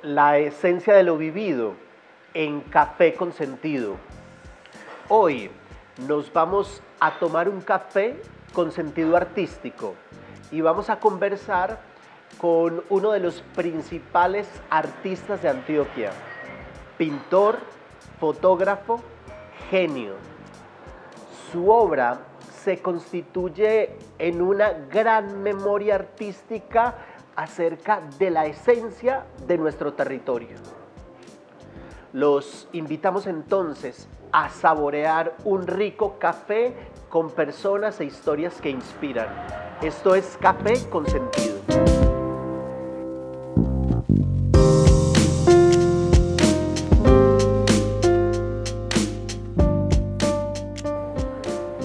la esencia de lo vivido en Café con Sentido. Hoy nos vamos a tomar un café con sentido artístico y vamos a conversar con uno de los principales artistas de Antioquia, pintor, fotógrafo, genio. Su obra se constituye en una gran memoria artística acerca de la esencia de nuestro territorio. Los invitamos entonces a saborear un rico café con personas e historias que inspiran. Esto es Café con Sentido.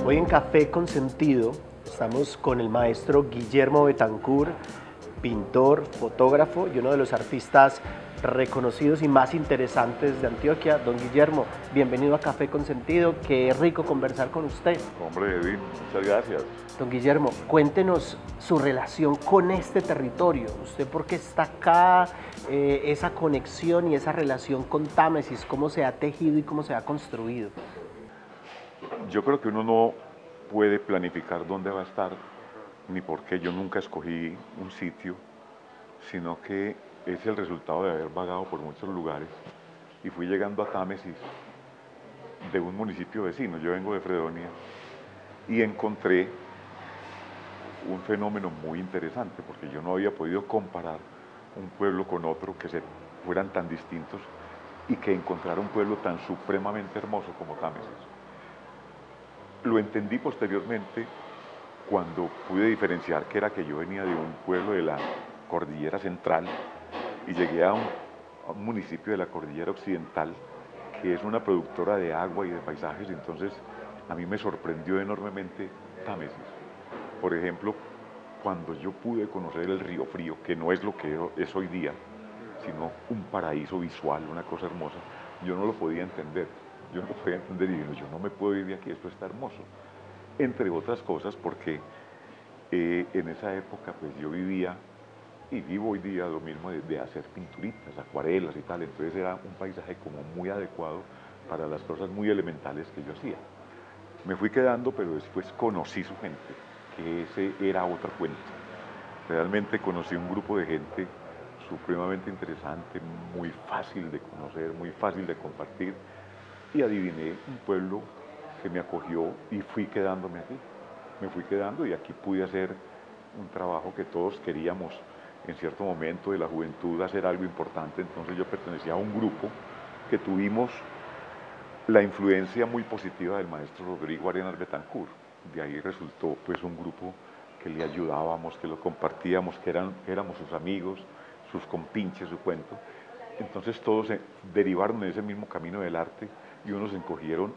Hoy en Café con Sentido estamos con el maestro Guillermo Betancourt, pintor, fotógrafo y uno de los artistas reconocidos y más interesantes de Antioquia. Don Guillermo, bienvenido a Café con Sentido, qué rico conversar con usted. Hombre, Edwin, muchas gracias. Don Guillermo, cuéntenos su relación con este territorio. ¿Usted por qué está acá? Esa conexión y esa relación con Támesis, ¿cómo se ha tejido y cómo se ha construido? Yo creo que uno no puede planificar dónde va a estar, ni por qué. Yo nunca escogí un sitio, sino que es el resultado de haber vagado por muchos lugares y fui llegando a Támesis de un municipio vecino. Yo vengo de Fredonia y encontré un fenómeno muy interesante porque yo no había podido comparar un pueblo con otro que se fueran tan distintos y que encontrara un pueblo tan supremamente hermoso como Támesis. Lo entendí posteriormente cuando pude diferenciar que era que yo venía de un pueblo de la cordillera central y llegué a un municipio de la cordillera occidental que es una productora de agua y de paisajes. Entonces a mí me sorprendió enormemente Támesis. Por ejemplo, cuando yo pude conocer el Río Frío, que no es lo que es hoy día, sino un paraíso visual, una cosa hermosa, yo no lo podía entender. Yo no podía entender y digo, yo no me puedo ir de aquí, esto está hermoso. Entre otras cosas porque en esa época pues yo vivía y vivo hoy día lo mismo de hacer pinturitas, acuarelas y tal. Entonces era un paisaje como muy adecuado para las cosas muy elementales que yo hacía. Me fui quedando, pero después conocí su gente, que ese era otro cuento. Realmente conocí un grupo de gente supremamente interesante, muy fácil de conocer, muy fácil de compartir. Y adiviné un pueblo que me acogió y fui quedándome aquí. Me fui quedando y aquí pude hacer un trabajo que todos queríamos en cierto momento de la juventud, hacer algo importante. Entonces yo pertenecía a un grupo que tuvimos la influencia muy positiva del maestro Rodrigo Arenas Betancourt. De ahí resultó pues un grupo que le ayudábamos, que lo compartíamos, que éramos sus amigos, sus compinches, su cuento. Entonces todos se derivaron en ese mismo camino del arte y unos escogieron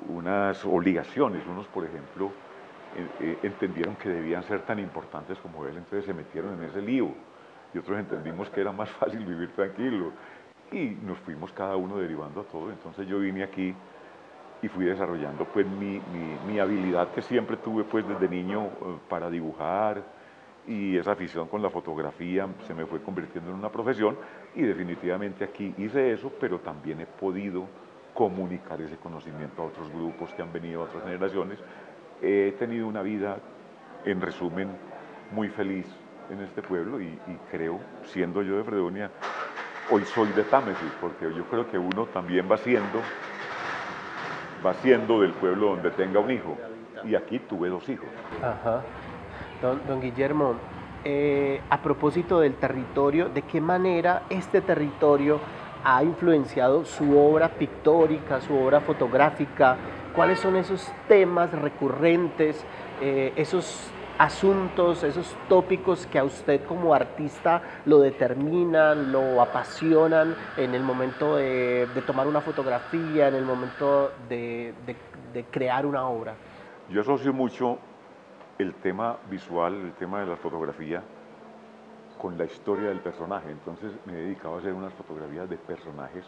unas obligaciones. Unos, por ejemplo, entendieron que debían ser tan importantes como él, entonces se metieron en ese lío. Y otros entendimos que era más fácil vivir tranquilo. Y nos fuimos cada uno derivando a todo. Entonces yo vine aquí y fui desarrollando pues mi habilidad que siempre tuve pues desde niño para dibujar, y esa afición con la fotografía se me fue convirtiendo en una profesión y definitivamente aquí hice eso, pero también he podido comunicar ese conocimiento a otros grupos que han venido, a otras generaciones. He tenido una vida, en resumen, muy feliz en este pueblo y creo, siendo yo de Fredonia, hoy soy de Támesis, porque yo creo que uno también va siendo del pueblo donde tenga un hijo, y aquí tuve 2 hijos. Ajá. Don Guillermo, a propósito del territorio, ¿de qué manera este territorio ha influenciado su obra pictórica, su obra fotográfica? ¿Cuáles son esos temas recurrentes, esos asuntos, esos tópicos que a usted como artista lo determinan, lo apasionan en el momento de tomar una fotografía, en el momento de crear una obra? Yo asocio mucho el tema visual, el tema de la fotografía, con la historia del personaje. Entonces me he dedicado a hacer unas fotografías de personajes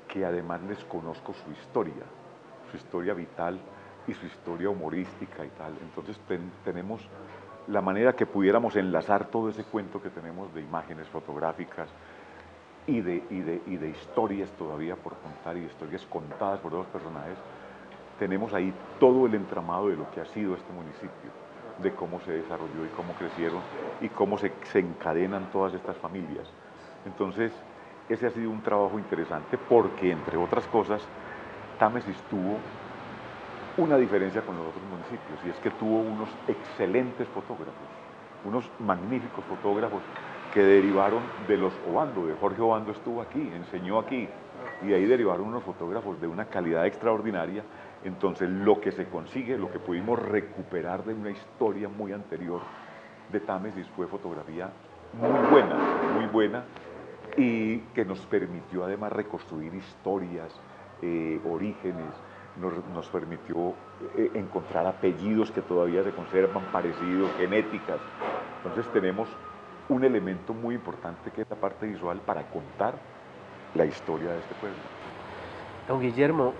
que además les conozco su historia vital y su historia humorística y tal. Entonces tenemos la manera que pudiéramos enlazar todo ese cuento que tenemos de imágenes fotográficas y de historias todavía por contar y historias contadas por dos personajes, tenemos ahí todo el entramado de lo que ha sido este municipio, de cómo se desarrolló y cómo crecieron y cómo se encadenan todas estas familias. Entonces, ese ha sido un trabajo interesante porque, entre otras cosas, Támesis tuvo una diferencia con los otros municipios, y es que tuvo unos excelentes fotógrafos, unos magníficos fotógrafos que derivaron de los Obando, de Jorge Obando estuvo aquí, enseñó aquí, y de ahí derivaron unos fotógrafos de una calidad extraordinaria. Entonces lo que se consigue, lo que pudimos recuperar de una historia muy anterior de Támesis fue fotografía muy buena, y que nos permitió además reconstruir historias, orígenes, nos permitió encontrar apellidos que todavía se conservan parecidos, genéticas. Entonces tenemos un elemento muy importante que es la parte visual para contar la historia de este pueblo. Don Guillermo,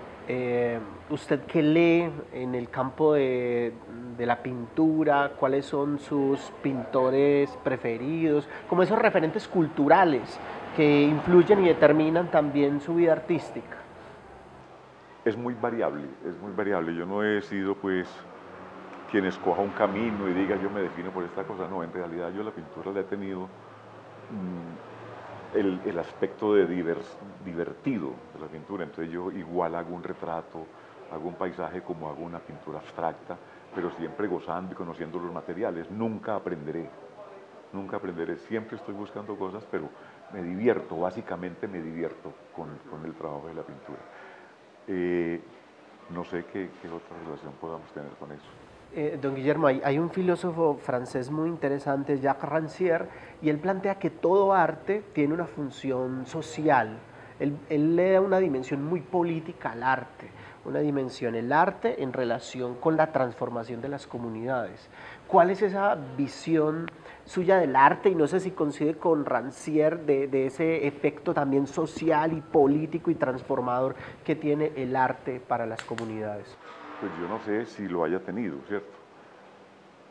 ¿usted qué lee en el campo de la pintura? ¿Cuáles son sus pintores preferidos? Como esos referentes culturales que influyen y determinan también su vida artística. Es muy variable, es muy variable. Yo no he sido pues quien escoja un camino y diga yo me defino por esta cosa. No, en realidad yo la pintura la he tenido el aspecto de divertido de la pintura. Entonces yo igual hago un retrato, hago un paisaje como hago una pintura abstracta, pero siempre gozando y conociendo los materiales. Nunca aprenderé, siempre estoy buscando cosas, pero me divierto, básicamente me divierto con el trabajo de la pintura. No sé qué otra relación podamos tener con eso. Don Guillermo, hay un filósofo francés muy interesante, Jacques Rancière, y él plantea que todo arte tiene una función social. Él le da una dimensión muy política al arte, una dimensión, el arte en relación con la transformación de las comunidades. ¿Cuál es esa visión suya del arte? Y no sé si coincide con Rancière de ese efecto también social y político y transformador que tiene el arte para las comunidades. Pues yo no sé si lo haya tenido, ¿cierto?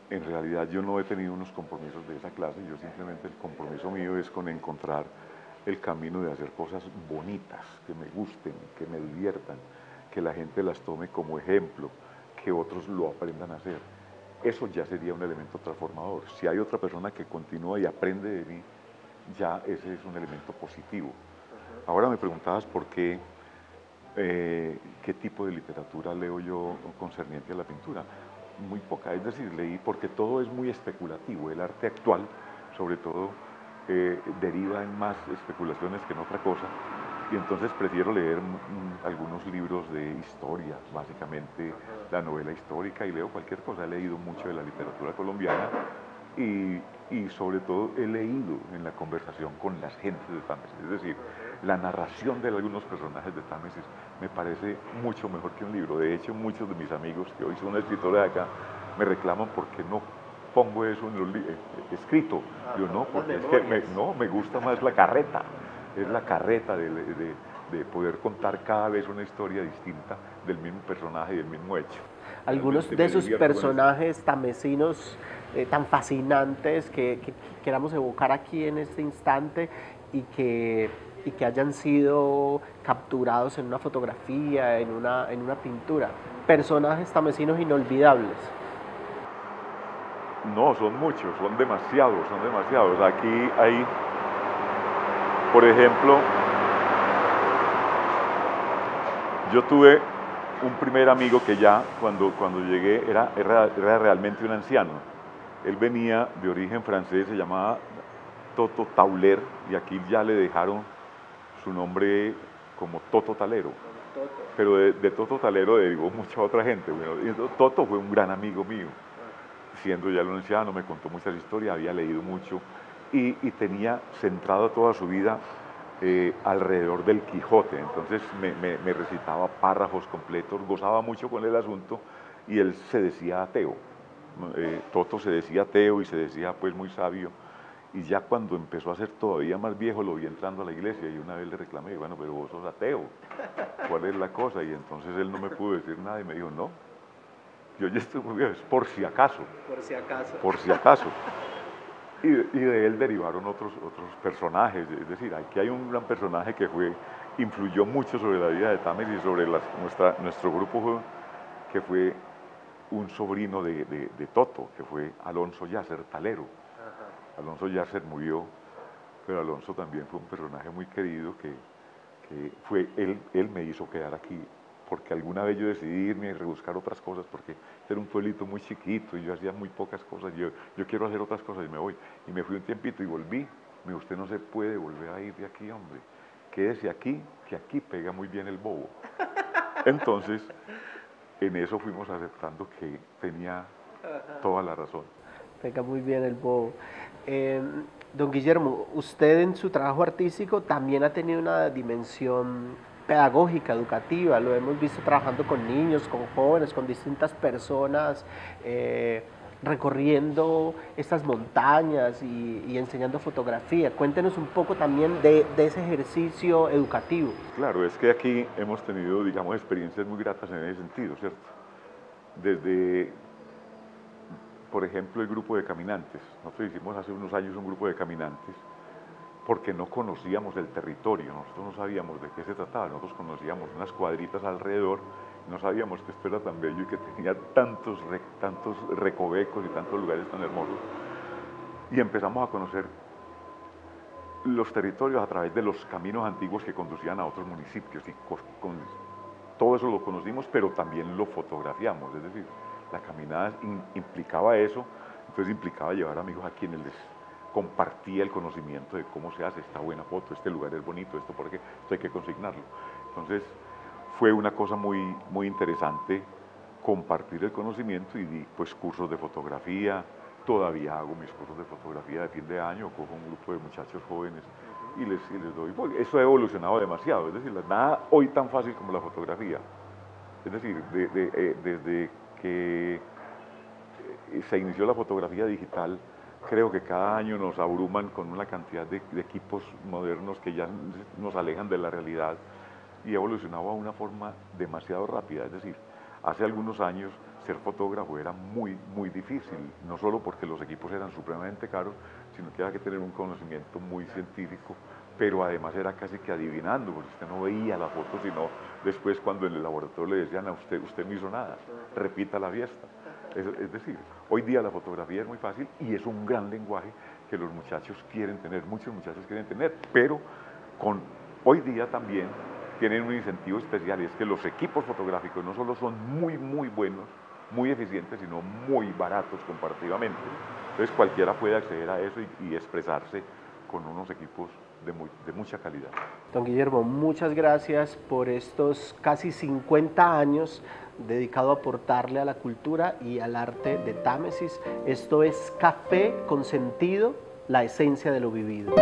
En realidad yo no he tenido unos compromisos de esa clase, yo simplemente el compromiso mío es con encontrar el camino de hacer cosas bonitas, que me gusten, que me diviertan, que la gente las tome como ejemplo, que otros lo aprendan a hacer. Eso ya sería un elemento transformador. Si hay otra persona que continúa y aprende de mí, ya ese es un elemento positivo. Ahora me preguntabas por qué, qué tipo de literatura leo yo concerniente a la pintura. Muy poca, es decir, leí porque todo es muy especulativo. El arte actual, sobre todo, deriva en más especulaciones que en otra cosa, y entonces prefiero leer algunos libros de historia, básicamente la novela histórica, y leo cualquier cosa. He leído mucho de la literatura colombiana y sobre todo he leído en la conversación con las gentes de Támesis, es decir, la narración de algunos personajes de Támesis me parece mucho mejor que un libro. De hecho, muchos de mis amigos que hoy son escritores de acá me reclaman porque no pongo eso en los escrito. Yo no, porque es que me gusta más la carreta, es la carreta de poder contar cada vez una historia distinta del mismo personaje y del mismo hecho. Algunos de sus personajes tamesinos tan fascinantes que queramos evocar aquí en este instante y que hayan sido capturados en una fotografía, en una pintura. Personajes tamesinos inolvidables. No, son muchos, son demasiados. Aquí hay, por ejemplo, yo tuve un primer amigo que ya cuando llegué era realmente un anciano. Él venía de origen francés, se llamaba Toto Tauler, y aquí ya le dejaron su nombre como Toto Talero. Pero de Toto Talero derivó mucha otra gente. Bueno, y Toto fue un gran amigo mío. Siendo ya un anciano, me contó muchas historias, había leído mucho y tenía centrado toda su vida alrededor del Quijote. Entonces me recitaba párrafos completos, gozaba mucho con el asunto, y él se decía ateo. Toto se decía ateo y se decía pues muy sabio, y ya cuando empezó a ser todavía más viejo lo vi entrando a la iglesia, y una vez le reclamé, bueno, pero vos sos ateo, ¿cuál es la cosa? Y entonces él no me pudo decir nada y me dijo, no, Yo ya estuve, es por si acaso. Por si acaso. Por si acaso. Y de él derivaron otros personajes, es decir, aquí hay un gran personaje que influyó mucho sobre la vida de Támesis y sobre nuestro grupo, que fue un sobrino de Toto, que fue Alonso Yasser, talero. Ajá. Alonso Yasser murió, pero Alonso también fue un personaje muy querido que él me hizo quedar aquí, porque alguna vez yo decidí irme y rebuscar otras cosas, porque era un pueblito muy chiquito y yo hacía muy pocas cosas, yo quiero hacer otras cosas y me voy. Y me fui un tiempito y volví. Me dijo, usted no se puede volver a ir de aquí, hombre, quédese aquí, que aquí pega muy bien el bobo. Entonces, en eso fuimos aceptando que tenía toda la razón. Pega muy bien el bobo. Don Guillermo, usted en su trabajo artístico también ha tenido una dimensión pedagógica, educativa, lo hemos visto trabajando con niños, con jóvenes, con distintas personas, recorriendo estas montañas y enseñando fotografía. Cuéntenos un poco también de ese ejercicio educativo. Claro, es que aquí hemos tenido, digamos, experiencias muy gratas en ese sentido, ¿cierto? Desde, por ejemplo, el grupo de caminantes. Nosotros hicimos hace unos años un grupo de caminantes porque no conocíamos el territorio, nosotros no sabíamos de qué se trataba, nosotros conocíamos unas cuadritas alrededor, no sabíamos que esto era tan bello y que tenía tantos recovecos y tantos lugares tan hermosos. Y empezamos a conocer los territorios a través de los caminos antiguos que conducían a otros municipios y todo eso lo conocimos, pero también lo fotografiamos, es decir, la caminada implicaba eso, entonces implicaba llevar amigos a quienes les compartía el conocimiento de cómo se hace esta buena foto, este lugar es bonito, esto hay que consignarlo. Entonces fue una cosa muy, muy interesante compartir el conocimiento y di pues cursos de fotografía, todavía hago mis cursos de fotografía de fin de año, cojo un grupo de muchachos jóvenes y les doy, eso ha evolucionado demasiado, es decir, nada hoy tan fácil como la fotografía, es decir, desde que se inició la fotografía digital, creo que cada año nos abruman con una cantidad de equipos modernos que ya nos alejan de la realidad y ha evolucionado a una forma demasiado rápida. Es decir, hace algunos años ser fotógrafo era muy, muy difícil, no solo porque los equipos eran supremamente caros, sino que había que tener un conocimiento muy científico, pero además era casi que adivinando, porque usted no veía la foto, sino después cuando en el laboratorio le decían a usted no hizo nada, repita la fiesta. Es decir, hoy día la fotografía es muy fácil y es un gran lenguaje que los muchachos quieren tener, muchos muchachos quieren tener, pero hoy día también tienen un incentivo especial, y es que los equipos fotográficos no solo son muy, muy buenos, muy eficientes, sino muy baratos comparativamente. Entonces cualquiera puede acceder a eso y expresarse con unos equipos de mucha calidad. Don Guillermo, muchas gracias por estos casi 50 años dedicado a aportarle a la cultura y al arte de Támesis. Esto es Café con Sentido, la esencia de lo vivido.